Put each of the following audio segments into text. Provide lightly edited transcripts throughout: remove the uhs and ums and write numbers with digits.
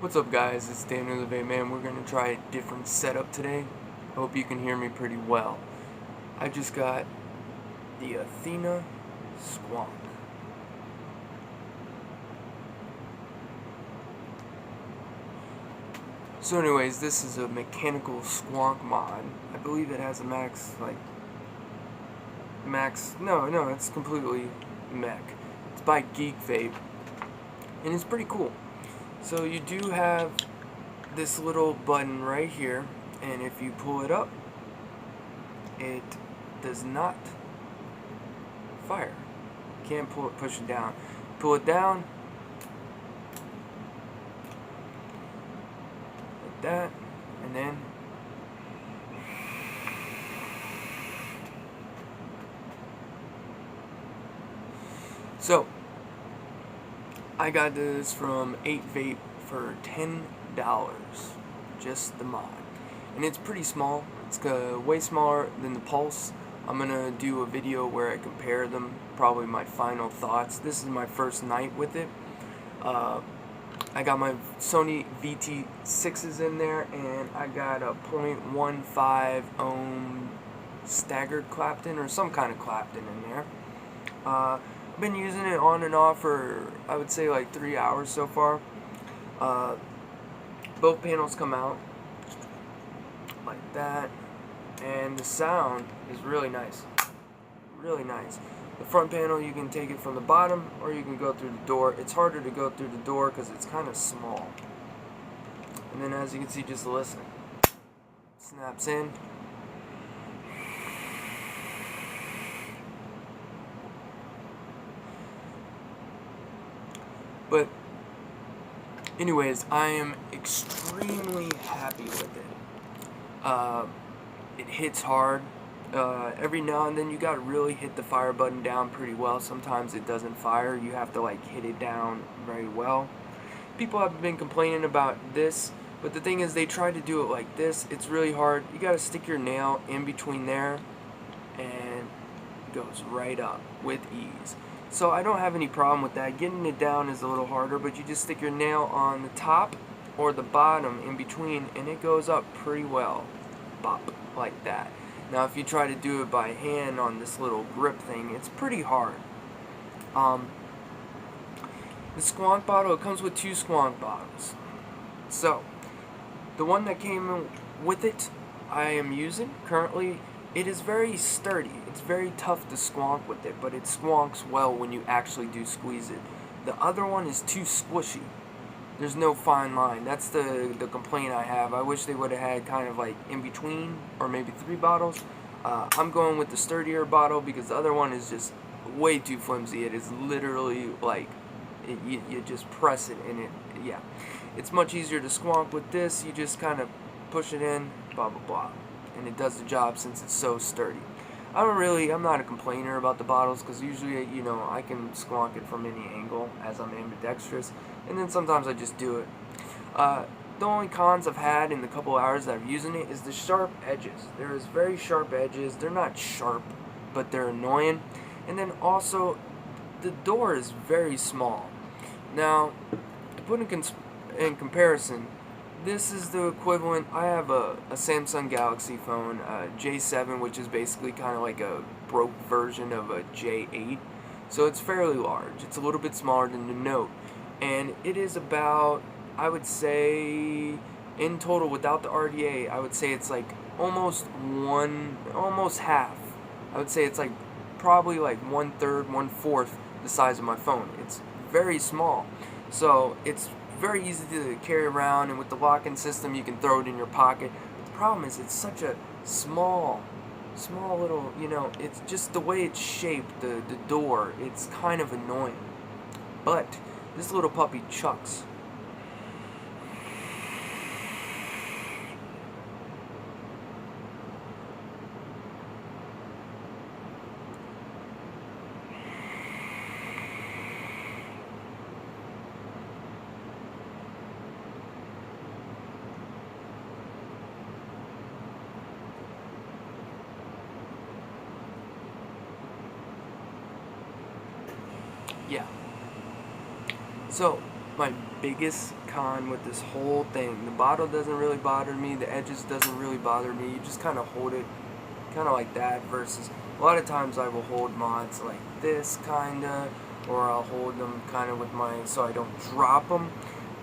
What's up guys, it's Daniel the Vape Man. We're going to try a different setup today. I hope you can hear me pretty well. I just got the ATHENA SQUONK. So anyways, this is a mechanical SQUONK mod. I believe it has a no, it's completely MECH. It's by GEEKVAPE, and it's pretty cool. So you do have this little button right here, and if you pull it up, it does not fire. You can't push it down. Pull it down like that, and then so I got this from 8Vape for $10, just the mod, and it's pretty small. It's way smaller than the Pulse. I'm gonna do a video where I compare them, probably my final thoughts. This is my first night with it. I got my Sony VT6s in there, and I got a 0.15 ohm staggered Clapton, or some kind of Clapton in there. I've been using it on and off for, I would say, like 3 hours so far. Both panels come out like that, and the sound is really nice. Really nice. The front panel, you can take it from the bottom, or you can go through the door. It's harder to go through the door because it's kind of small. And then, as you can see, just listen. Snaps in. But anyways, I am extremely happy with it. It hits hard. Every now and then you gotta really hit the fire button down pretty well. Sometimes it doesn't fire. You have to like hit it down very well. People have been complaining about this, but the thing is, they try to do it like this. It's really hard. You gotta stick your nail in between there, and it goes right up with ease. So I don't have any problem with that. Getting it down is a little harder, but you just stick your nail on the top or the bottom in between, and it goes up pretty well. Bop, like that. Now if you try to do it by hand on this little grip thing, it's pretty hard. The SQUONK bottle, it comes with 2 SQUONK bottles. So, the one that came with it, I am using currently. It is very sturdy. It's very tough to SQUONK with it, but it SQUONKs well when you actually do squeeze it. The other one is too squishy. There's no fine line. That's the complaint I have. I wish they would have had kind of like in between, or maybe 3 bottles. I'm going with the sturdier bottle because the other one is just way too flimsy. It is literally like, you just press it and yeah. It's much easier to SQUONK with this. You just kind of push it in, blah blah blah, and it does the job since it's so sturdy. I'm not a complainer about the bottles, because usually, you know, I can SQUONK it from any angle as I'm ambidextrous, and then sometimes I just do it. The only cons I've had in the couple hours that I'm using it is the sharp edges. There's very sharp edges. They're not sharp, but they're annoying. And then also, the door is very small. Now, to put in comparison, this is the equivalent. I have a Samsung Galaxy phone, J7, which is basically kind of like a broke version of a J8. So it's fairly large. It's a little bit smaller than the Note. And it is about, I would say, in total without the RDA, I would say it's like almost half. I would say it's like probably like 1/3, 1/4 the size of my phone. It's very small. So it's very easy to carry around, and with the lock-in system you can throw it in your pocket. But the problem is it's such a small little, you know, it's just the way it's shaped, the door, it's kind of annoying. But this little puppy chucks. Yeah. So, my biggest con with this whole thing. The bottle doesn't really bother me, the edges doesn't really bother me. You just kind of hold it kind of like that, versus a lot of times I will hold mods like this kinda, or I'll hold them kind of with my, so I don't drop them.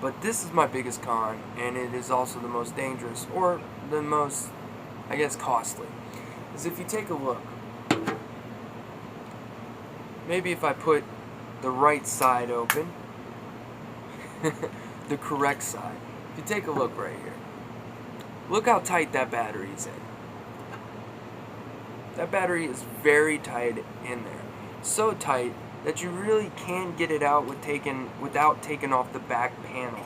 But this is my biggest con, and it is also the most dangerous, or the most, I guess, costly. Is if you take a look, maybe if I put the right side open, the correct side. If you take a look right here, look how tight that battery is in. That battery is very tight in there. So tight that you really can't get it out without taking off the back panel.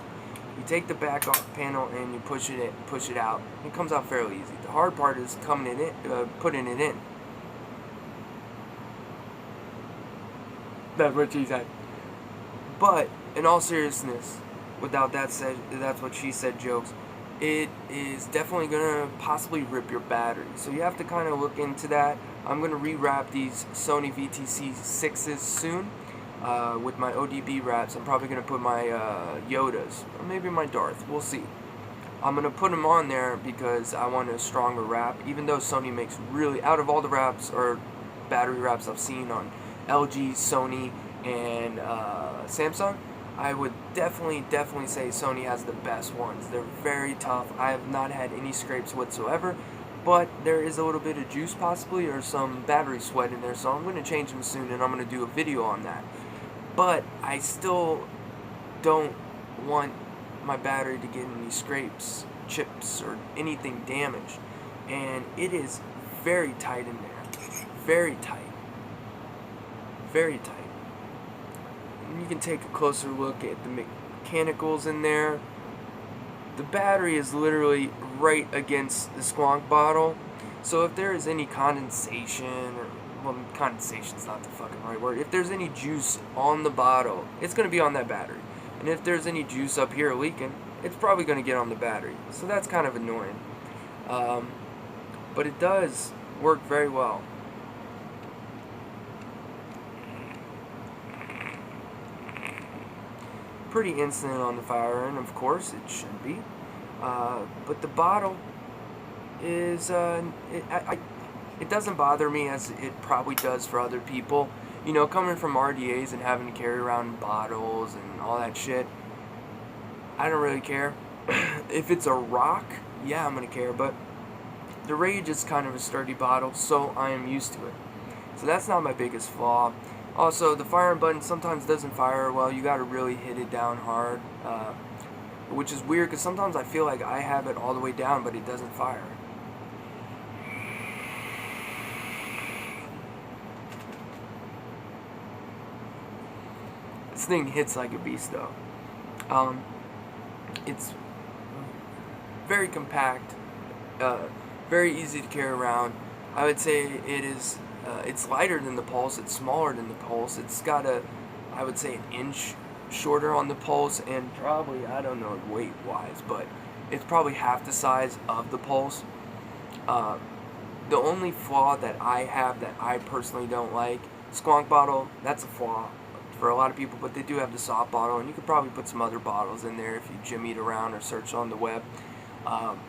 You take the back off panel and you push it out. It comes out fairly easy. The hard part is putting it in. That's what she said. But in all seriousness, without that said, that's what she said jokes, it is definitely gonna possibly rip your battery. So you have to kind of look into that. I'm gonna rewrap these Sony VTC 6s soon with my ODB wraps. I'm probably gonna put my Yodas, or maybe my Darth. We'll see. I'm gonna put them on there because I want a stronger wrap. Even though Sony makes really, out of all the wraps or battery wraps I've seen on LG, Sony, and Samsung, I would definitely say Sony has the best ones. They're very tough. I have not had any scrapes whatsoever, but there is a little bit of juice possibly, or some battery sweat in there, so I'm going to change them soon, and I'm going to do a video on that. But I still don't want my battery to get any scrapes, chips, or anything damaged. And it is very tight in there. Very tight. Very tight. And you can take a closer look at the mechanicals in there. The battery is literally right against the SQUONK bottle. So if there is any condensation, or, well, condensation's not the fucking right word. If there's any juice on the bottle, it's going to be on that battery. And if there's any juice up here leaking, it's probably going to get on the battery. So that's kind of annoying. But it does work very well. Pretty instant on the fire end, of course, it should be. But the bottle is, it doesn't bother me as it probably does for other people. You know, coming from RDAs and having to carry around bottles and all that shit, I don't really care. If it's a rock, yeah, I'm gonna care, but the Rage is kind of a sturdy bottle, so I am used to it. So that's not my biggest flaw. Also, the firing button sometimes doesn't fire well. You gotta really hit it down hard, which is weird because sometimes I feel like I have it all the way down, but it doesn't fire. This thing hits like a beast, though. It's very compact, very easy to carry around. I would say it is. It's lighter than the Pulse. It's smaller than the Pulse. It's got I would say, an inch shorter on the Pulse, and probably, I don't know weight-wise, but it's probably half the size of the Pulse. The only flaw that I have that I personally don't like, SQUONK bottle, that's a flaw for a lot of people, but they do have the soft bottle, and you could probably put some other bottles in there if you jimmied around or searched on the web.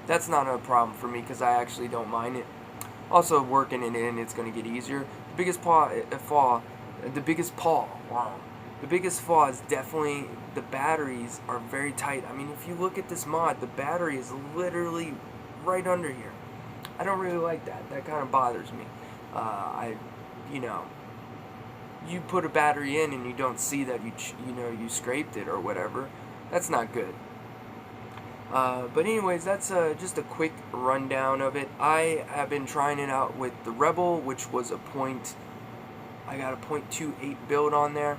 That's not a problem for me because I actually don't mind it. Also, working it in, it's going to get easier. The biggest flaw is definitely the batteries are very tight. I mean, if you look at this mod, the battery is literally right under here. I don't really like that. That kind of bothers me. You put a battery in and you don't see that you scraped it or whatever. That's not good. But anyways, that's just a quick rundown of it. I have been trying it out with the Rebel, which was I got a 0.28 build on there,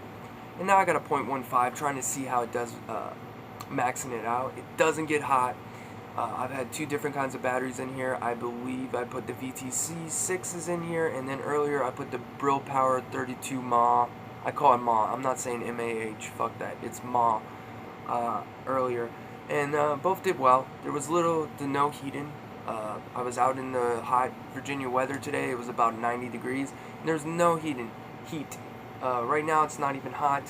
and now I got a 0.15, trying to see how it does, maxing it out. It doesn't get hot. I've had two different kinds of batteries in here. I believe I put the VTC 6s in here, and then earlier I put the Brill Power 32 mAh. I call it mAh. I'm not saying MAH. Fuck that. It's mAh. Earlier. And both did well. There was little to no heating. I was out in the hot Virginia weather today. It was about 90 degrees. And there's no heat. Right now it's not even hot.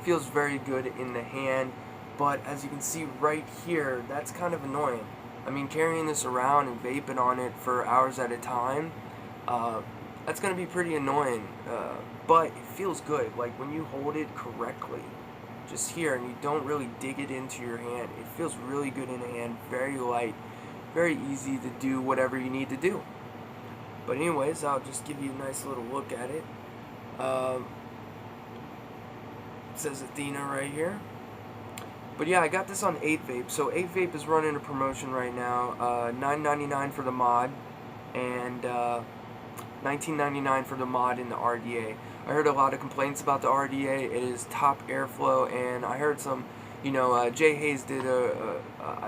Feels very good in the hand. but as you can see right here, that's kind of annoying. I mean, carrying this around and vaping on it for hours at a time, that's going to be pretty annoying, but it feels good. Like when you hold it correctly, just here, and you don't really dig it into your hand, it feels really good in the hand, very light, very easy to do whatever you need to do. But anyways, I'll just give you a nice little look at it. It says ATHENA right here. But yeah, I got this on 8vape. So 8vape is running a promotion right now. $9.99 for the mod, and $19.99 for the mod in the RDA. I heard a lot of complaints about the RDA. It is top airflow, and I heard some, you know, Jay Hayes did a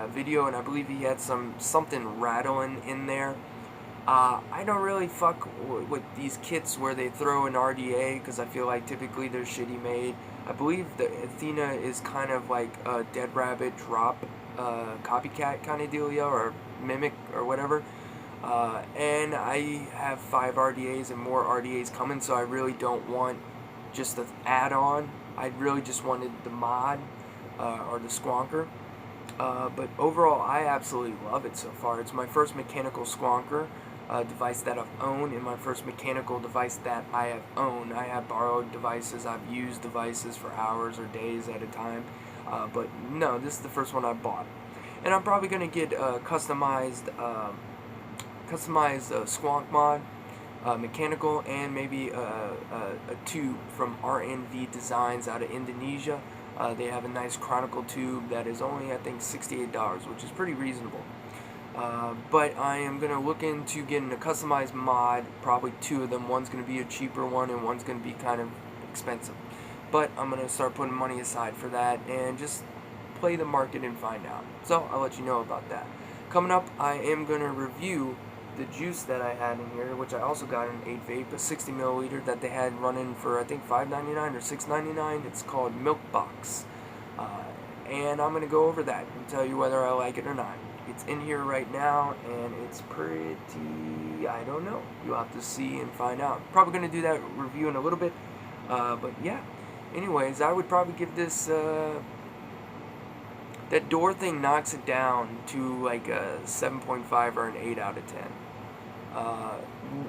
video, and I believe he had something rattling in there. I don't really fuck with these kits where they throw an RDA, because I feel like typically they're shitty made. I believe the ATHENA is kind of like a Dead Rabbit drop copycat kind of dealio, or mimic, or whatever. And I have 5 RDAs and more RDAs coming, so I really don't want just the add-on. I really just wanted the mod, or the squonker. But overall, I absolutely love it so far. It's my first mechanical squonker device that I've owned, and my first mechanical device that I have owned. I have borrowed devices, I've used devices for hours or days at a time, but no, this is the first one I bought. And I'm probably going to get a customized SQUONK mod, mechanical, and maybe a tube from RNV Designs out of Indonesia. They have a nice Chronicle tube that is only, I think, $68, which is pretty reasonable. But I am going to look into getting a customized mod, probably 2 of them. One's going to be a cheaper one, and one's going to be kind of expensive. But I'm going to start putting money aside for that, and just play the market and find out. So I'll let you know about that. Coming up, I am going to review the juice that I had in here, which I also got in 8vape, a 60 milliliter that they had running for, I think, $5.99 or $6.99. It's called Milkbox, and I'm going to go over that and tell you whether I like it or not. It's in here right now, and it's pretty, I don't know. You'll have to see and find out. Probably going to do that review in a little bit, but yeah. Anyways, I would probably give this, that door thing knocks it down to like a 7.5 or an 8 out of 10.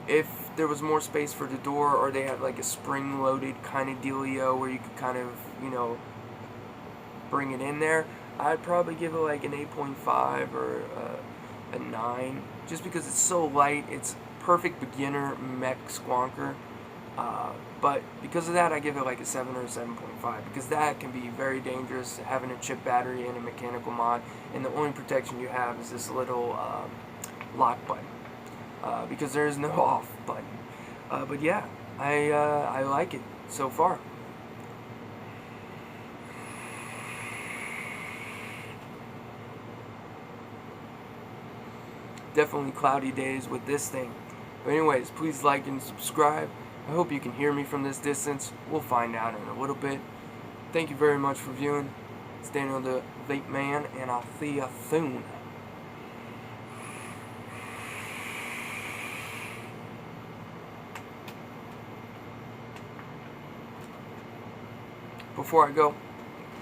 If there was more space for the door, or they had like a spring-loaded kind of dealio where you could kind of, you know, bring it in there, I'd probably give it like an 8.5 or a 9, just because it's so light. It's perfect beginner mech squonker. But because of that, I give it like a 7 or a 7.5, because that can be very dangerous, having a chip battery and a mechanical mod, and the only protection you have is this little lock button, because there is no off button. But yeah, I like it so far. Definitely cloudy days with this thing. But anyways, please like and subscribe. I hope you can hear me from this distance. We'll find out in a little bit. Thank you very much for viewing. It's Daniel the Vape Man, and I'll see you soon. Before I go,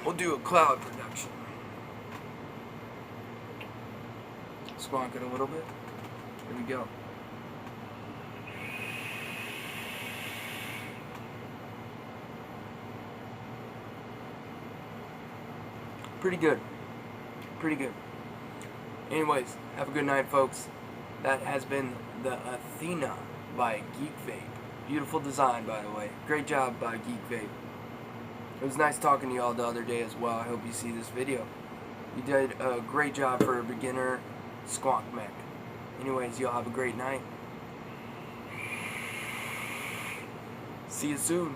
we'll do a cloud production. Squonk it a little bit. Here we go. Pretty good. Pretty good. Anyways, have a good night, folks. That has been the ATHENA by GEEKVAPE. Beautiful design, by the way. Great job by GEEKVAPE. It was nice talking to y'all the other day as well. I hope you see this video. You did a great job for a beginner SQUONK mech. Anyways, y'all have a great night. See you soon.